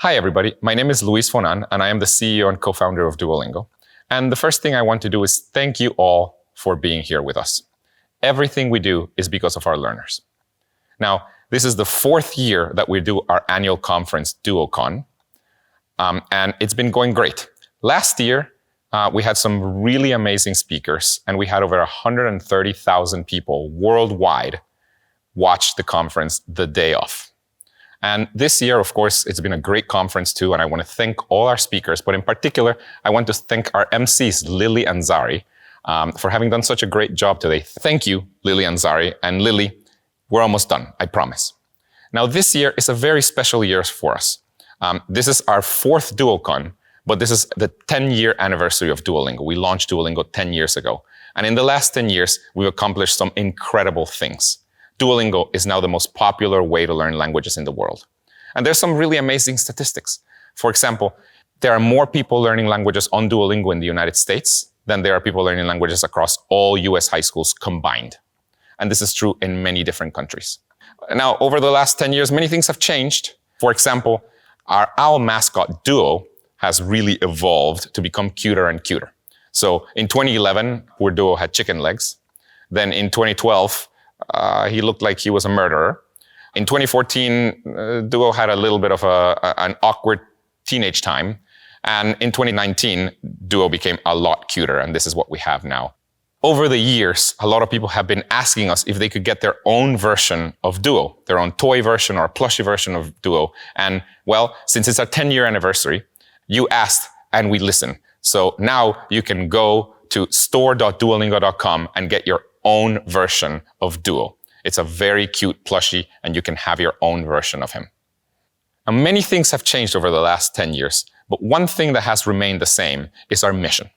Hi, everybody. My name is Luis Fonan, and I am the CEO and co-founder of Duolingo. And the first thing I want to do is thank you all for being here with us. Everything we do is because of our learners. Now, this is the fourth year that we do our annual conference, Duocon, and it's been going great. Last year, we had some really amazing speakers, and we had over 130,000 people worldwide watch the conference the day of. And this year, of course, it's been a great conference too, and I want to thank all our speakers, but in particular, I want to thank our MCs, Lily and Zari, for having done such a great job today. Thank you, Lily and Zari. And Lily, we're almost done, I promise. Now, this year is a very special year for us. This is our fourth Duocon, but this is the 10-year anniversary of Duolingo. We launched Duolingo 10 years ago. And in the last 10 years, we've accomplished some incredible things. Duolingo is now the most popular way to learn languages in the world. And there's some really amazing statistics. For example, there are more people learning languages on Duolingo in the United States than there are people learning languages across all US high schools combined. And this is true in many different countries. Now, over the last 10 years, many things have changed. For example, our owl mascot, Duo, has really evolved to become cuter and cuter. So in 2011, poor Duo had chicken legs. Then in 2012, he looked like he was a murderer. In 2014, Duo had a little bit of an awkward teenage time. And in 2019, Duo became a lot cuter, and this is what we have now. Over the years, a lot of people have been asking us if they could get their own version of Duo, their own toy version or a plushie version of Duo. And well, since it's our 10-year anniversary, you asked and we listened. So now you can go to store.duolingo.com and get your own version of Duo. It's a very cute plushie, and you can have your own version of him. And many things have changed over the last 10 years, but one thing that has remained the same is our mission.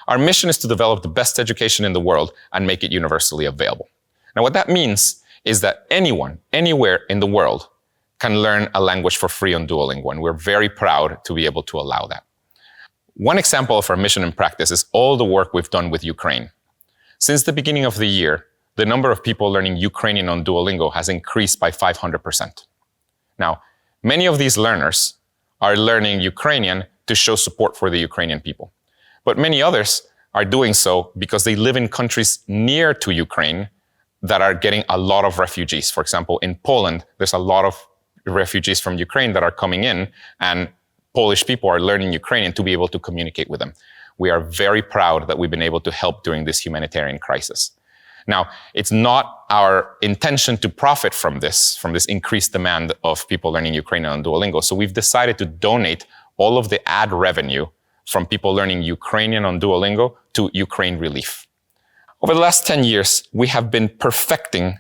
Our mission is to develop the best education in the world and make it universally available. Now, what that means is that anyone, anywhere in the world can learn a language for free on Duolingo, and we're very proud to be able to allow that. One example of our mission in practice is all the work we've done with Ukraine. Since the beginning of the year, the number of people learning Ukrainian on Duolingo has increased by 500%. Now, many of these learners are learning Ukrainian to show support for the Ukrainian people. But many others are doing so because they live in countries near to Ukraine that are getting a lot of refugees. For example, in Poland, there's a lot of refugees from Ukraine that are coming in, and Polish people are learning Ukrainian to be able to communicate with them. We are very proud that we've been able to help during this humanitarian crisis. Now, it's not our intention to profit from this increased demand of people learning Ukrainian on Duolingo. So we've decided to donate all of the ad revenue from people learning Ukrainian on Duolingo to Ukraine Relief. Over the last 10 years, we have been perfecting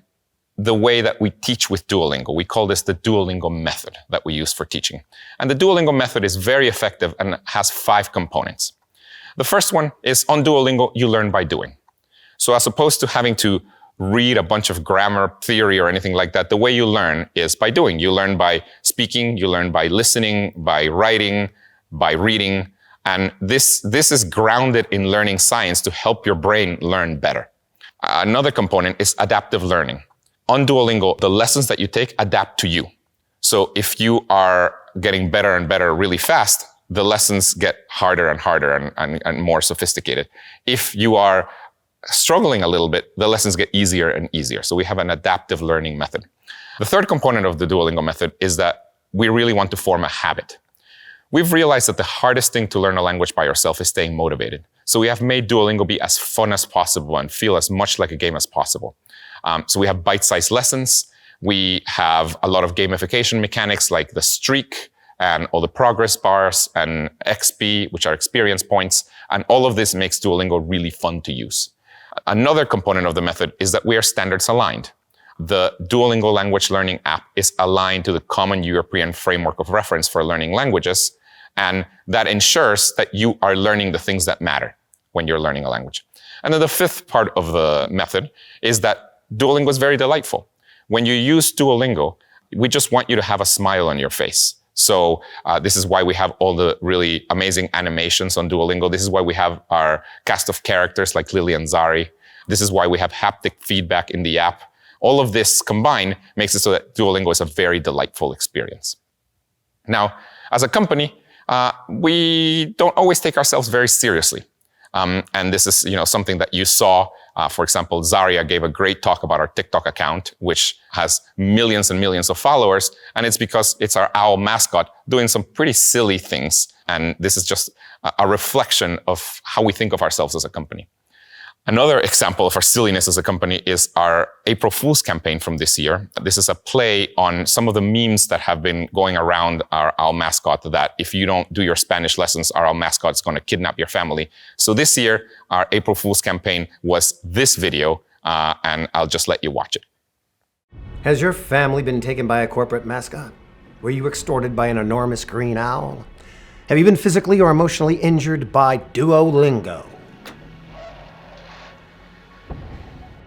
the way that we teach with Duolingo. We call this the Duolingo method that we use for teaching. And the Duolingo method is very effective and has 5 components. The first one is on Duolingo, you learn by doing. So as opposed to having to read a bunch of grammar theory or anything like that, the way you learn is by doing. You learn by speaking, you learn by listening, by writing, by reading. And this is grounded in learning science to help your brain learn better. Another component is adaptive learning. On Duolingo, the lessons that you take adapt to you. So if you are getting better and better really fast, the lessons get harder and harder and more sophisticated. If you are struggling a little bit, the lessons get easier and easier. So we have an adaptive learning method. The third component of the Duolingo method is that we really want to form a habit. We've realized that the hardest thing to learn a language by yourself is staying motivated. So we have made Duolingo be as fun as possible and feel as much like a game as possible. So we have bite-sized lessons. We have a lot of gamification mechanics like the streak and all the progress bars and XP, which are experience points. And all of this makes Duolingo really fun to use. Another component of the method is that we are standards aligned. The Duolingo language learning app is aligned to the Common European Framework of Reference for Learning Languages, and that ensures that you are learning the things that matter when you're learning a language. And then the fifth part of the method is that Duolingo is very delightful. When you use Duolingo, we just want you to have a smile on your face. So this is why we have all the really amazing animations on Duolingo. This is why we have our cast of characters like Lily and Zari. This is why we have haptic feedback in the app. All of this combined makes it so that Duolingo is a very delightful experience. Now, As a company, we don't always take ourselves very seriously. And this is, something that you saw. For example, Zaria gave a great talk about our TikTok account, which has millions and millions of followers. And it's because it's our owl mascot doing some pretty silly things. And this is just a reflection of how we think of ourselves as a company. Another example of our silliness as a company is our April Fool's campaign from this year. This is a play on some of the memes that have been going around our owl mascot, that if you don't do your Spanish lessons, our owl mascot is going to kidnap your family. So this year, our April Fool's campaign was this video, and I'll just let you watch it. Has your family been taken by a corporate mascot? Were you extorted by an enormous green owl? Have you been physically or emotionally injured by Duolingo?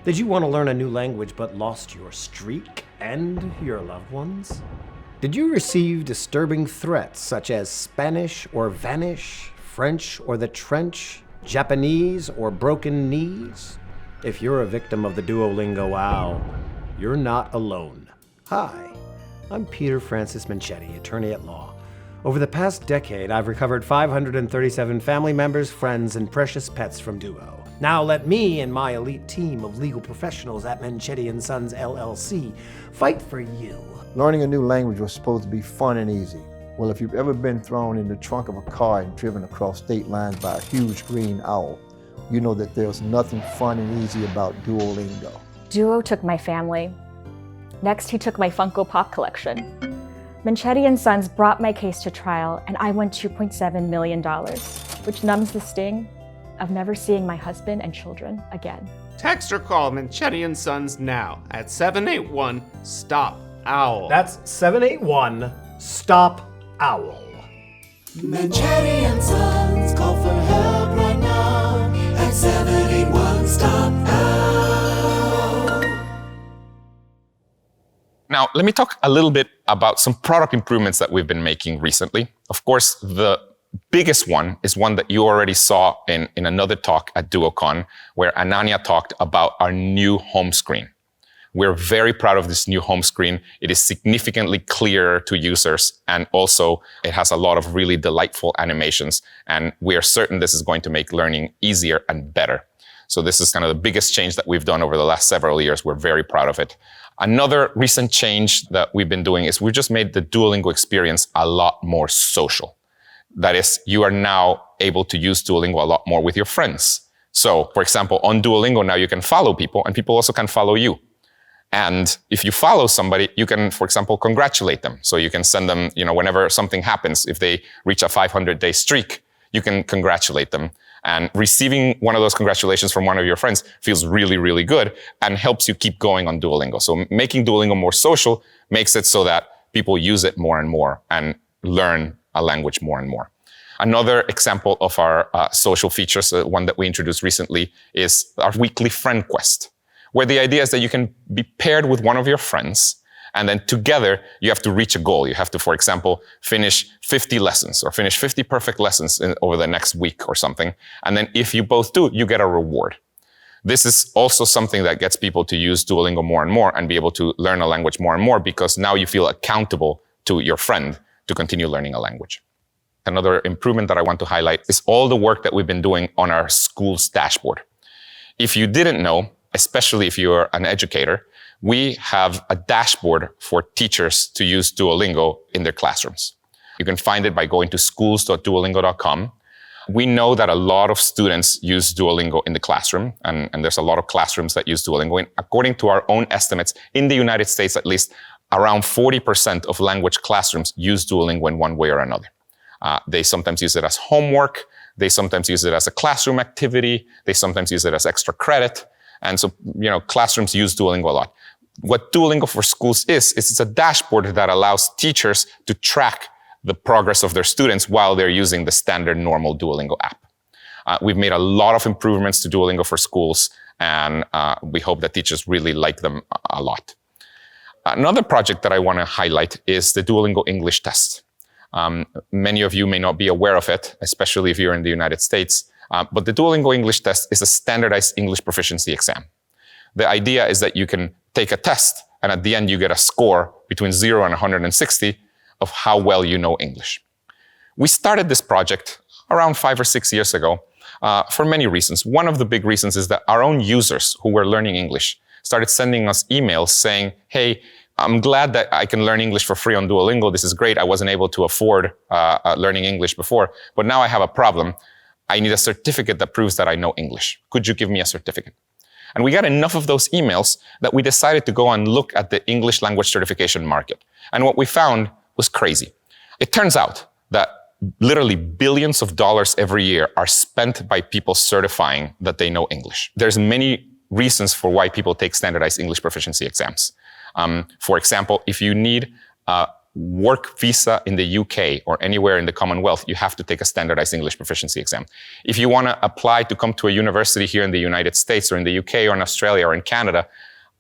Did you want to learn a new language but lost your streak and your loved ones? Did you receive disturbing threats such as Spanish or vanish, French or the trench, Japanese or broken knees? If you're a victim of the Duolingo owl, you're not alone. Hi, I'm Peter Francis Manchetti, attorney at law. Over the past decade, I've recovered 537 family members, friends, and precious pets from Duo. Now let me and my elite team of legal professionals at Manchetti & Sons LLC fight for you. Learning a new language was supposed to be fun and easy. Well, if you've ever been thrown in the trunk of a car and driven across state lines by a huge green owl, you know that there's nothing fun and easy about Duolingo. Duo took my family. Next, he took my Funko Pop collection. Manchetti & Sons brought my case to trial, and I won $2.7 million, which numbs the sting of never seeing my husband and children again. Text or call Manchetti & Sons now at 781-STOP-OWL. That's 781-STOP-OWL. Manchetti & Sons, call for help right now at 781-STOP-OWL. Now, let me talk a little bit about some product improvements that we've been making recently. Of course, the biggest one is one that you already saw in another talk at Duocon, where Ananya talked about our new home screen. We're very proud of this new home screen. It is significantly clearer to users, and also it has a lot of really delightful animations, and we are certain this is going to make learning easier and better. So this is kind of the biggest change that we've done over the last several years. We're very proud of it. Another recent change that we've been doing is we've just made the Duolingo experience a lot more social. That is, you are now able to use Duolingo a lot more with your friends. So, for example, on Duolingo now you can follow people, and people also can follow you. And if you follow somebody, you can, for example, congratulate them. So you can send them, whenever something happens, if they reach a 500-day streak, you can congratulate them. And receiving one of those congratulations from one of your friends feels really, really good and helps you keep going on Duolingo. So making Duolingo more social makes it so that people use it more and more and learn a language more and more. Another example of our social features, one that we introduced recently, is our weekly friend quest, where the idea is that you can be paired with one of your friends, and then together you have to reach a goal. You have to, for example, finish 50 lessons or finish 50 perfect lessons over the next week or something. And then if you both do, you get a reward. This is also something that gets people to use Duolingo more and more and be able to learn a language more and more, because now you feel accountable to your friend to continue learning a language. Another improvement that I want to highlight is all the work that we've been doing on our school's dashboard. If you didn't know, especially if you're an educator, we have a dashboard for teachers to use Duolingo in their classrooms. You can find it by going to schools.duolingo.com. We know that a lot of students use Duolingo in the classroom, and there's a lot of classrooms that use Duolingo. And according to our own estimates, in the United States at least, around 40% of language classrooms use Duolingo in one way or another. They sometimes use it as homework. They sometimes use it as a classroom activity. They sometimes use it as extra credit. And so, classrooms use Duolingo a lot. What Duolingo for Schools is it's a dashboard that allows teachers to track the progress of their students while they're using the standard normal Duolingo app. We've made a lot of improvements to Duolingo for Schools, and we hope that teachers really like them a lot. Another project that I want to highlight is the Duolingo English test. Many of you may not be aware of it, especially if you're in the United States, but the Duolingo English test is a standardized English proficiency exam. The idea is that you can take a test, and at the end you get a score between 0 and 160 of how well you know English. We started this project around 5 or 6 years ago for many reasons. One of the big reasons is that our own users who were learning English started sending us emails saying, hey, I'm glad that I can learn English for free on Duolingo. This is great. I wasn't able to afford learning English before, but now I have a problem. I need a certificate that proves that I know English. Could you give me a certificate? And we got enough of those emails that we decided to go and look at the English language certification market. And what we found was crazy. It turns out that literally billions of dollars every year are spent by people certifying that they know English. There's many reasons for why people take standardized English proficiency exams. For example, if you need a work visa in the UK or anywhere in the Commonwealth, you have to take a standardized English proficiency exam. If you want to apply to come to a university here in the United States or in the UK or in Australia or in Canada,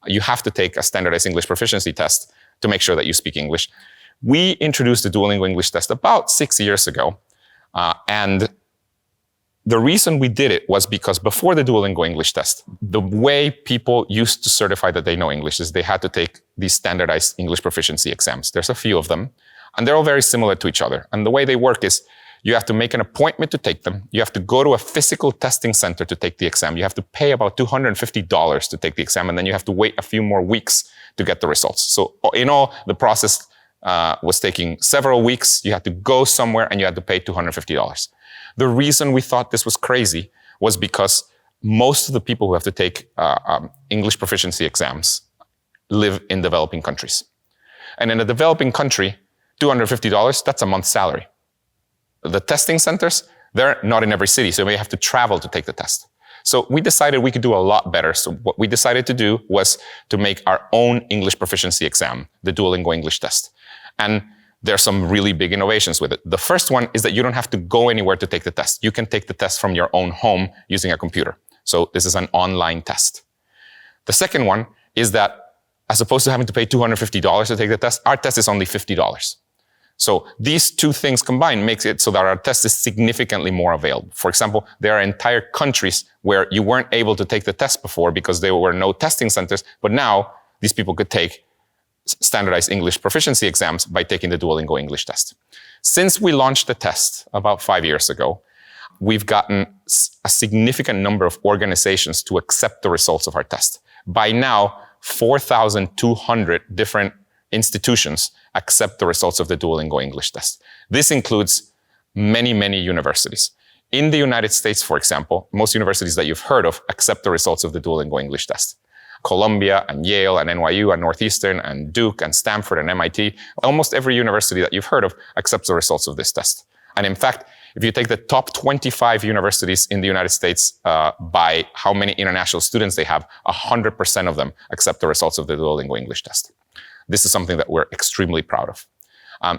you have to take a standardized English proficiency test to make sure that you speak English. We introduced the Duolingo English test about 6 years ago, and the reason we did it was because before the Duolingo English test, the way people used to certify that they know English is they had to take these standardized English proficiency exams. There's a few of them, and they're all very similar to each other. And the way they work is you have to make an appointment to take them. You have to go to a physical testing center to take the exam. You have to pay about $250 to take the exam, and then you have to wait a few more weeks to get the results. So in all, the process was taking several weeks. You had to go somewhere, and you had to pay $250. The reason we thought this was crazy was because most of the people who have to take English proficiency exams live in developing countries. And in a developing country, $250, that's a month's salary. The testing centers, they're not in every city, so we have to travel to take the test. So we decided we could do a lot better. So what we decided to do was to make our own English proficiency exam, the Duolingo English test. And there are some really big innovations with it. The first one is that you don't have to go anywhere to take the test. You can take the test from your own home using a computer. So this is an online test. The second one is that as opposed to having to pay $250 to take the test, our test is only $50. So these two things combined makes it so that our test is significantly more available. For example, there are entire countries where you weren't able to take the test before because there were no testing centers, but now these people could take standardized English proficiency exams by taking the Duolingo English test. Since we launched the test about 5 years ago, we've gotten a significant number of organizations to accept the results of our test. By now, 4,200 different institutions accept the results of the Duolingo English test. This includes many, many universities. In the United States, for example, most universities that you've heard of accept the results of the Duolingo English test. Columbia and Yale and NYU and Northeastern and Duke and Stanford and MIT, almost every university that you've heard of accepts the results of this test. And in fact, if you take the top 25 universities in the United States by how many international students they have, 100% of them accept the results of the Duolingo English test. This is something that we're extremely proud of.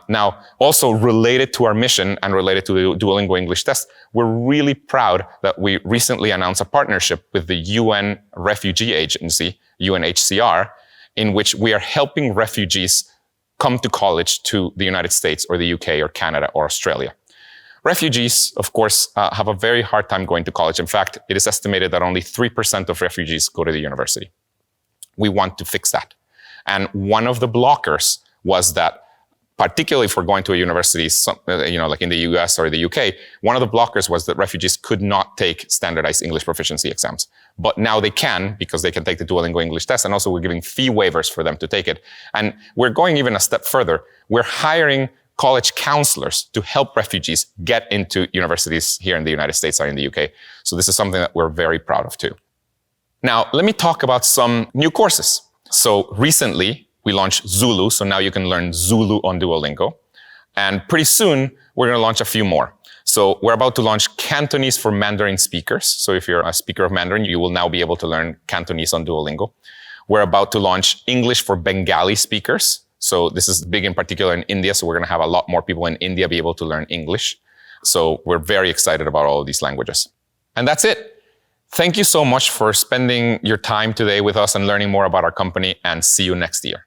Now, also related to our mission and related to the Duolingo English test, we're really proud that we recently announced a partnership with the UN Refugee Agency, UNHCR, in which we are helping refugees come to college to the United States or the UK or Canada or Australia. Refugees, of course, have a very hard time going to college. In fact, it is estimated that only 3% of refugees go to the university. We want to fix that. And one of the blockers was that, particularly for going to a university, like in the US or the UK, one of the blockers was that refugees could not take standardized English proficiency exams. But now they can, because they can take the Duolingo English test, and also we're giving fee waivers for them to take it. And we're going even a step further. We're hiring college counselors to help refugees get into universities here in the United States or in the UK. So this is something that we're very proud of too. Now, let me talk about some new courses. So recently, we launched Zulu, so now you can learn Zulu on Duolingo. And pretty soon, we're going to launch a few more. So we're about to launch Cantonese for Mandarin speakers. So if you're a speaker of Mandarin, you will now be able to learn Cantonese on Duolingo. We're about to launch English for Bengali speakers. So this is big in particular in India, so we're going to have a lot more people in India be able to learn English. So we're very excited about all of these languages. And that's it. Thank you so much for spending your time today with us and learning more about our company, and see you next year.